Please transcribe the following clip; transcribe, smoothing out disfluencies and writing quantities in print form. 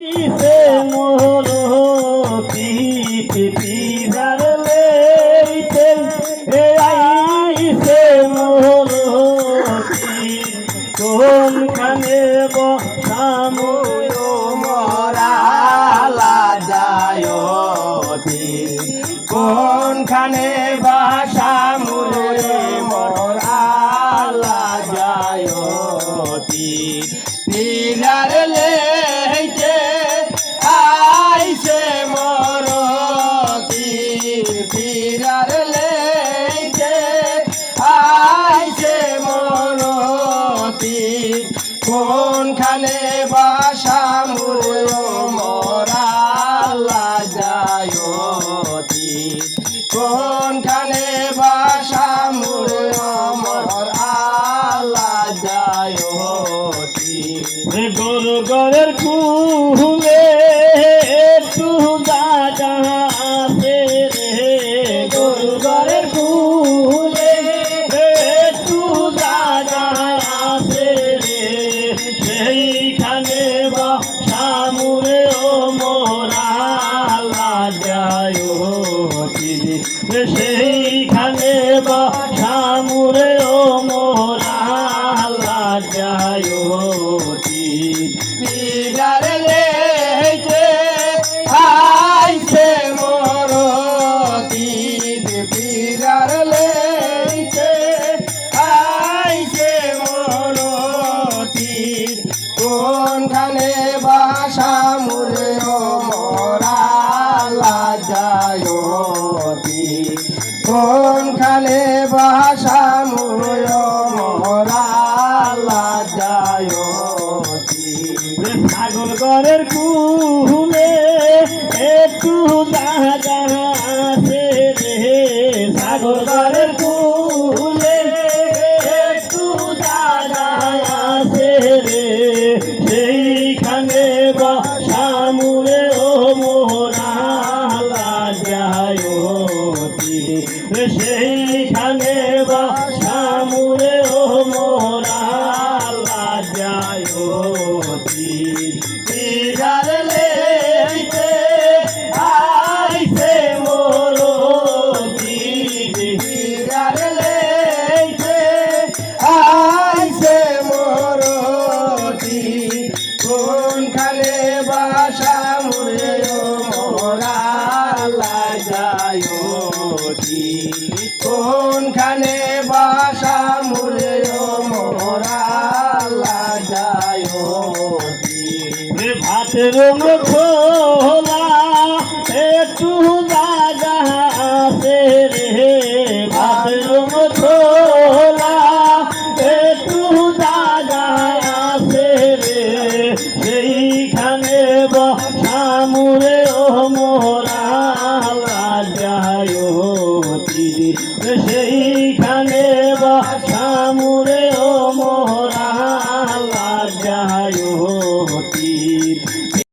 কিসে মোর পিদার লেইতে আইসে মোর কোনখানে বসামো মরালা যায় কোনখানে বাসা মুরে মরালা যায় পিলার লেইতে আইসে মোর পিলার লেইতে আইসে মোর কোনখানে বাসা মুরে মরালা যায় কোনখানে বাসা মুরে মরালা যায় গরু গরের কুলে একটু জায়গা আছে রে গরু গরের কুলে একটু জায়গা আছে রে সেইখানে বা সামুরে ও মোরালা যায় সেইখানে বা সামুরে ও মোরালা যায় পিলার লেইতে আইসে মোর পিলার লেইতে আইসে মোর কোনখানে বাসা মুরে মরালা যায় কোনখানে বাসা মুরে মরালা যায় ছাগল ঘরের কুলে একটু জায়গা আছে রে ছাগল ঘরের কুলে একটু জায়গা আছে রে সেইখানে বা সামুরে ও মোরালা যায় সেইখানে বা সামুরে ও মোরালা যায় পিলার লেইতে আইসে মোর পিলার লেইতে আইসে মোর কোনখানে বাসা মুরে মরালা যায় কোনখানে বাসা মুরে মরালা যায় ভাতের খোলা একটু জায়গা আছে রে ভাতের খোলা একটু জায়গা আছে রে সেইখানে সামুরে ও মোরালা যায় সেইখানে